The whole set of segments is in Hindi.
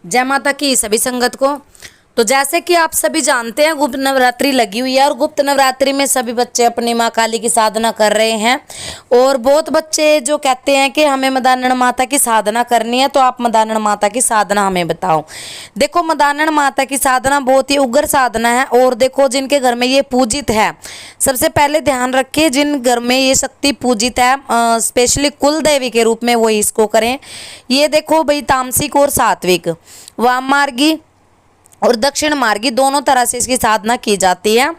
जय माता की सभी संगत को। तो जैसे कि आप सभी जानते हैं, गुप्त नवरात्रि लगी हुई है और गुप्त नवरात्रि में सभी बच्चे अपनी माँ काली की साधना कर रहे हैं। और बहुत बच्चे जो कहते हैं कि हमें मदानन माता की साधना करनी है, तो आप मदानन माता की साधना हमें बताओ। देखो, मदानन माता की साधना बहुत ही उग्र साधना है। और देखो, जिनके घर में ये पूजित है, सबसे पहले ध्यान रखिए, जिन घर में ये शक्ति पूजित है, स्पेशली कुल देवी के रूप में, वो इसको करें। ये देखो भाई, तामसिक और सात्विक, वाम मार्गी और दक्षिण मार्गी दोनों तरह से इसकी साधना की जाती है।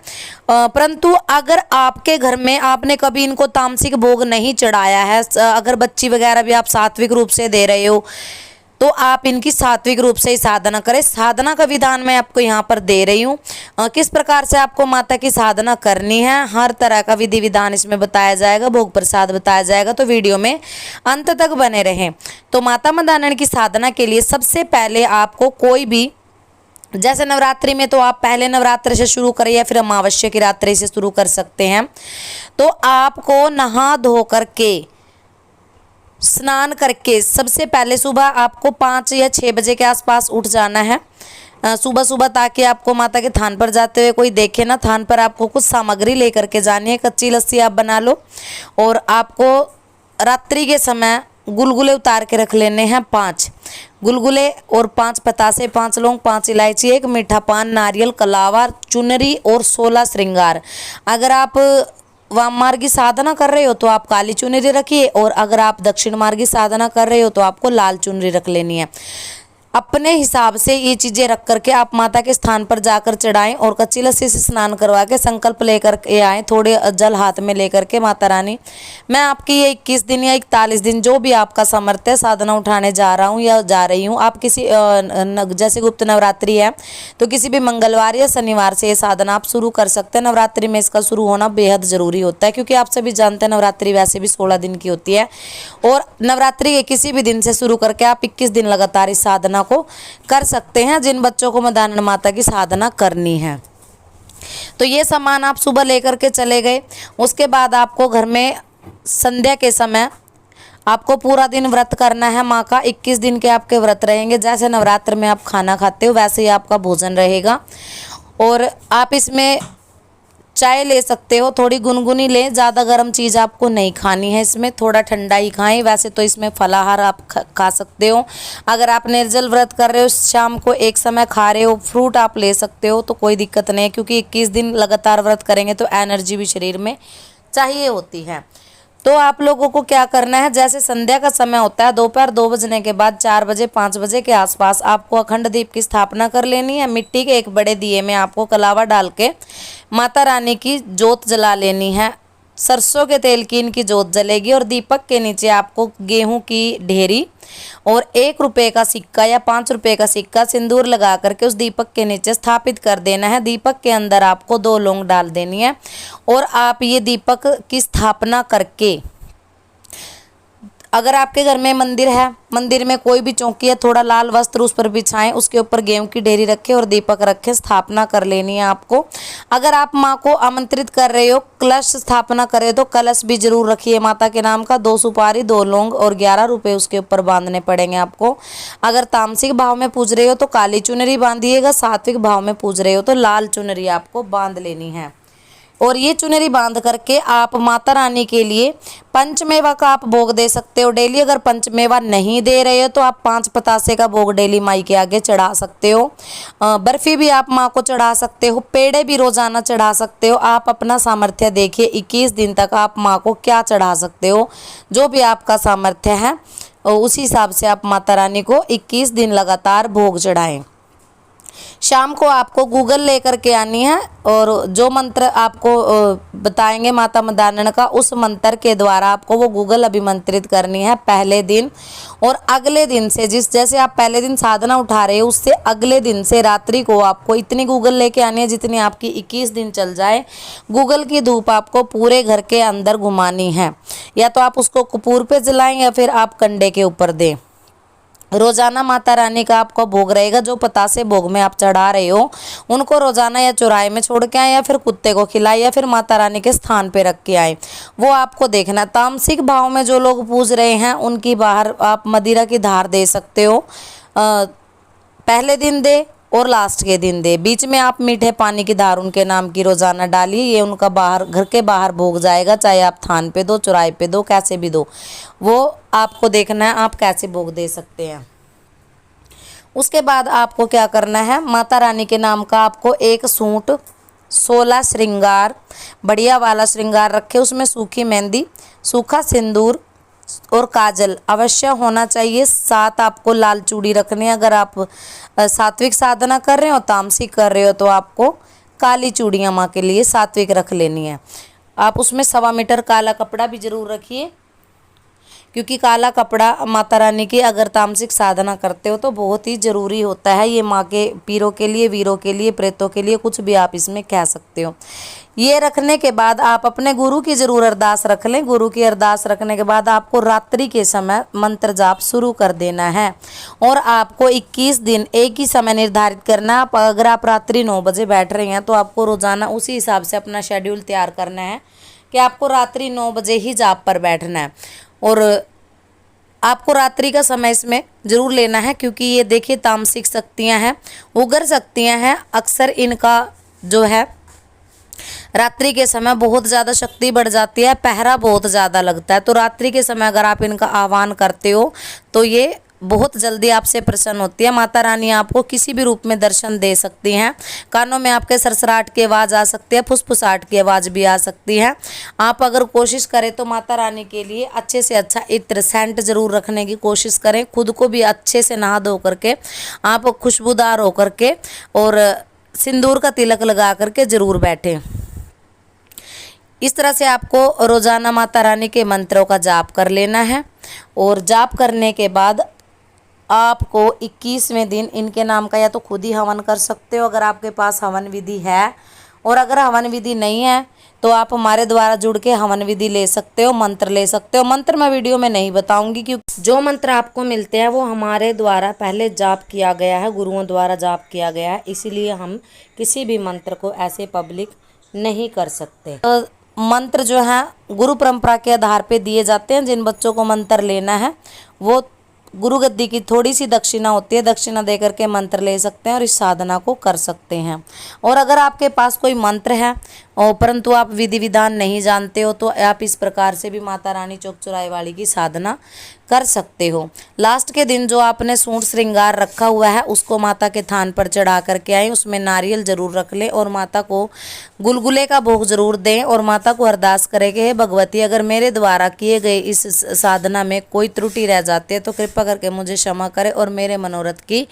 परंतु अगर आपके घर में आपने कभी इनको तामसिक भोग नहीं चढ़ाया है, अगर बच्ची वगैरह भी आप सात्विक रूप से दे रहे हो, तो आप इनकी सात्विक रूप से ही साधना करें। साधना का विधान मैं आपको यहाँ पर दे रही हूँ, किस प्रकार से आपको माता की साधना करनी है, हर तरह का विधि विधान इसमें बताया जाएगा, भोग प्रसाद बताया जाएगा। तो वीडियो में अंत तक बने रहें। तो माता मदानन की साधना के लिए सबसे पहले आपको कोई भी, जैसे नवरात्रि में तो आप पहले नवरात्र से शुरू करें या फिर अमावस्या की रात्रि से शुरू कर सकते हैं। तो आपको नहा धो करके, स्नान करके, सबसे पहले सुबह आपको 5 या 6 बजे के आसपास उठ जाना है सुबह सुबह, ताकि आपको माता के थान पर जाते हुए कोई देखे ना। थान पर आपको कुछ सामग्री लेकर के जानी है। कच्ची लस्सी आप बना लो और आपको रात्रि के समय गुलगुले उतार के रख लेने हैं 5 गुलगुले और 5 पतासे, 5 लौंग, 5 इलायची, 1 मीठा पान, नारियल, कलावा, चुनरी और 16 श्रृंगार। अगर आप वाम मार्गी साधना कर रहे हो तो आप काली चुनरी रखिए, और अगर आप दक्षिण मार्गी साधना कर रहे हो तो आपको लाल चुनरी रख लेनी है। अपने हिसाब से ये चीज़ें रख करके आप माता के स्थान पर जाकर चढ़ाएं और कच्ची लस्सी से स्नान करवा के संकल्प लेकर के आएँ। थोड़े जल हाथ में लेकर के, माता रानी मैं आपकी ये 21 दिन या 41 दिन जो भी आपका सामर्थ्य है साधना उठाने जा रहा हूँ या जा रही हूँ। आप किसी जैसे गुप्त नवरात्रि है तो किसी भी मंगलवार या शनिवार से ये साधना आप शुरू कर सकते हैं। नवरात्रि में इसका शुरू होना बेहद ज़रूरी होता है, क्योंकि आप सभी जानते हैं नवरात्रि वैसे भी 16 दिन की होती है। और नवरात्रि के किसी भी दिन से शुरू करके आप 21 दिन लगातार इस साधना को कर सकते हैं, जिन बच्चों को मदानन माता की साधना करनी है। तो ये सामान आप सुबह लेकर के चले गए। उसके बाद आपको घर में संध्या के समय आपको पूरा दिन व्रत करना है माँ का। 21 दिन के आपके व्रत रहेंगे। जैसे नवरात्र में आप खाना खाते हो वैसे ही आपका भोजन रहेगा। और आप इसमें चाय ले सकते हो, थोड़ी गुनगुनी लें, ज़्यादा गर्म चीज़ आपको नहीं खानी है। इसमें थोड़ा ठंडा ही खाएं। वैसे तो इसमें फलाहार आप खा सकते हो। अगर आप निर्जल व्रत कर रहे हो, शाम को एक समय खा रहे हो, फ्रूट आप ले सकते हो, तो कोई दिक्कत नहीं है, क्योंकि 21 दिन लगातार व्रत करेंगे तो एनर्जी भी शरीर में चाहिए होती है। तो आप लोगों को क्या करना है, जैसे संध्या का समय होता है, दोपहर 2 बजने के बाद 4 बजे 5 बजे के आसपास आपको अखंड दीप की स्थापना कर लेनी है। मिट्टी के एक बड़े दिए में आपको कलावा डाल के माता रानी की जोत जला लेनी है। सरसों के तेल की इनकी जोत जलेगी और दीपक के नीचे आपको गेहूं की ढेरी और 1 रुपये का सिक्का या 5 रुपये का सिक्का सिंदूर लगा करके उस दीपक के नीचे स्थापित कर देना है। दीपक के अंदर आपको 2 लौंग डाल देनी है और आप ये दीपक की स्थापना करके, अगर आपके घर में मंदिर है, मंदिर में कोई भी चौकी है, थोड़ा लाल वस्त्र उस पर बिछाएं, उसके ऊपर गेहूं की ढेरी रखें और दीपक रखें। स्थापना कर लेनी है आपको। अगर आप माँ को आमंत्रित कर रहे हो, कलश स्थापना कर रहे हो, तो कलश भी जरूर रखिए माता के नाम का। 2 सुपारी, 2 लौंग और 11 रुपये उसके ऊपर बांधने पड़ेंगे आपको। अगर तामसिक भाव में पूज रहे हो तो काली चुनरी बांधिएगा, सात्विक भाव में पूज रहे हो तो लाल चुनरी आपको बांध लेनी है। और ये चुनरी बांध करके आप माता रानी के लिए पंचमेवा का आप भोग दे सकते हो डेली। अगर पंचमेवा नहीं दे रहे हो तो आप 5 पतासे का भोग डेली माई के आगे चढ़ा सकते हो। बर्फी भी आप माँ को चढ़ा सकते हो, पेड़े भी रोजाना चढ़ा सकते हो। आप अपना सामर्थ्य देखिए, 21 दिन तक आप माँ को क्या चढ़ा सकते हो, जो भी आपका सामर्थ्य है उसी हिसाब से आप माता रानी को 21 दिन लगातार भोग चढ़ाएं। शाम को आपको गूगल लेकर के आनी है और जो मंत्र आपको बताएंगे माता मदानन का, उस मंत्र के द्वारा आपको वो गूगल अभिमंत्रित करनी है पहले दिन। और अगले दिन से, जैसे आप पहले दिन साधना उठा रहे हो, उससे अगले दिन से रात्रि को आपको इतनी गूगल लेके आनी है जितनी आपकी 21 दिन चल जाए। गूगल की धूप आपको पूरे घर के अंदर घुमानी है, या तो आप उसको कपूर पे जलाएं या फिर आप कंडे के ऊपर दें। रोजाना माता रानी का आपको भोग रहेगा। जो पतासे भोग में आप चढ़ा रहे हो उनको रोजाना या चौराहे में छोड़ के आए, या फिर कुत्ते को खिलाए, या फिर माता रानी के स्थान पे रख के आए, वो आपको देखना। तामसिक भाव में जो लोग पूज रहे हैं उनकी बाहर आप मदिरा की धार दे सकते हो। पहले दिन दे और लास्ट के दिन दे। बीच में आप मीठे पानी की धार उनके नाम की रोजाना डालिए। ये उनका बाहर, घर के बाहर भोग जाएगा, चाहे आप थान पे दो, चौराहे पे दो, कैसे भी दो, वो आपको देखना है आप कैसे भोग दे सकते हैं। उसके बाद आपको क्या करना है, माता रानी के नाम का आपको एक सूट, 16 श्रृंगार, बढ़िया वाला श्रृंगार रखे, उसमें सूखी मेहंदी, सूखा सिंदूर और काजल अवश्य होना चाहिए। 7 आपको लाल चूड़ी रखनी है। अगर आप सात्विक साधना कर रहे हो, तामसिक कर रहे हो, तो आपको काली चूड़ियाँ माँ के लिए सात्विक रख लेनी है। आप उसमें 1.25 मीटर काला कपड़ा भी जरूर रखिए, क्योंकि काला कपड़ा माता रानी की अगर तामसिक साधना करते हो तो बहुत ही ज़रूरी होता है। ये माँ के पीरों के लिए, वीरों के लिए, प्रेतों के लिए, कुछ भी आप इसमें कह सकते हो। ये रखने के बाद आप अपने गुरु की ज़रूर अरदास रख लें। गुरु की अरदास रखने के बाद आपको रात्रि के समय मंत्र जाप शुरू कर देना है और आपको 21 दिन एक ही समय निर्धारित करना है। अगर आप रात्रि 9 बजे बैठ रहे हैं तो आपको रोज़ाना उसी हिसाब से अपना शेड्यूल तैयार करना है कि आपको रात्रि 9 बजे ही जाप पर बैठना है। और आपको रात्रि का समय इसमें ज़रूर लेना है, क्योंकि ये देखिए तामसिक शक्तियाँ हैं, उग्र शक्तियाँ हैं। अक्सर इनका जो है रात्रि के समय बहुत ज़्यादा शक्ति बढ़ जाती है, पहरा बहुत ज़्यादा लगता है। तो रात्रि के समय अगर आप इनका आह्वान करते हो तो ये बहुत जल्दी आपसे प्रसन्न होती है। माता रानी आपको किसी भी रूप में दर्शन दे सकती हैं। कानों में आपके सरसराहट की आवाज़ आ सकती है, फुसफुसाहट की आवाज़ भी आ सकती है। आप अगर कोशिश करें तो माता रानी के लिए अच्छे से अच्छा इत्र, सेंट जरूर रखने की कोशिश करें। खुद को भी अच्छे से नहा धो करके आप खुशबूदार होकर के और सिंदूर का तिलक लगा करके ज़रूर बैठें। इस तरह से आपको रोज़ाना माता रानी के मंत्रों का जाप कर लेना है और जाप करने के बाद आपको 21वें दिन इनके नाम का या तो खुद ही हवन कर सकते हो अगर आपके पास हवन विधि है, और अगर हवन विधि नहीं है तो आप हमारे द्वारा जुड़ के हवन विधि ले सकते हो, मंत्र ले सकते हो। मंत्र मैं वीडियो में नहीं बताऊंगी, क्योंकि जो मंत्र आपको मिलते हैं वो हमारे द्वारा पहले जाप किया गया है, गुरुओं द्वारा जाप किया गया है, इसीलिए हम किसी भी मंत्र को ऐसे पब्लिक नहीं कर सकते। तो मंत्र जो है गुरु परंपरा के आधार पे दिए जाते हैं। जिन बच्चों को मंत्र लेना है वो गुरु गद्दी की थोड़ी सी दक्षिणा होती है, दक्षिणा दे करके मंत्र ले सकते हैं और इस साधना को कर सकते हैं। और अगर आपके पास कोई मंत्र है और परंतु आप विधि विधान नहीं जानते हो तो आप इस प्रकार से भी माता रानी चौक चौराहे वाली की साधना कर सकते हो। लास्ट के दिन जो आपने सूट श्रृंगार रखा हुआ है उसको माता के थान पर चढ़ा करके आए, उसमें नारियल जरूर रख लें और माता को गुलगुले का भोग जरूर दें और माता को अरदास करें कि हे भगवती, अगर मेरे द्वारा किए गए इस साधना में कोई त्रुटि रह जाती है तो कृपा करके मुझे क्षमा करे और मेरे मनोरथ की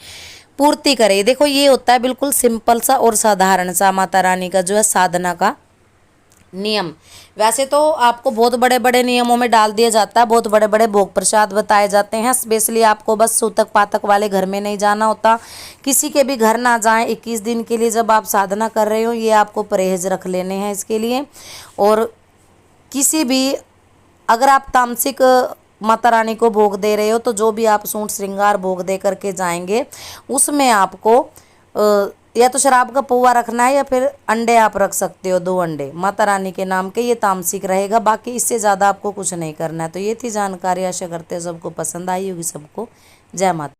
पूर्ति करे। देखो ये होता है बिल्कुल सिंपल सा और साधारण सा माता रानी का जो है साधना का नियम। वैसे तो आपको बहुत बड़े बड़े नियमों में डाल दिया जाता है, बहुत बड़े बड़े भोग प्रसाद बताए जाते हैं। स्पेशली आपको बस सूतक पातक वाले घर में नहीं जाना होता, किसी के भी घर ना जाएं 21 दिन के लिए जब आप साधना कर रहे हो। ये आपको परहेज रख लेने हैं इसके लिए। और किसी भी अगर आप तामसिक माता रानी को भोग दे रहे हो तो जो भी आप सूट श्रृंगार भोग दे करके जाएंगे उसमें आपको या तो शराब का पौवा रखना है या फिर अंडे आप रख सकते हो, 2 अंडे माता रानी के नाम के। ये तामसिक रहेगा, बाकी इससे ज़्यादा आपको कुछ नहीं करना है। तो ये थी जानकारी, आशा करते हैं सबको पसंद आई होगी। सबको जय माता।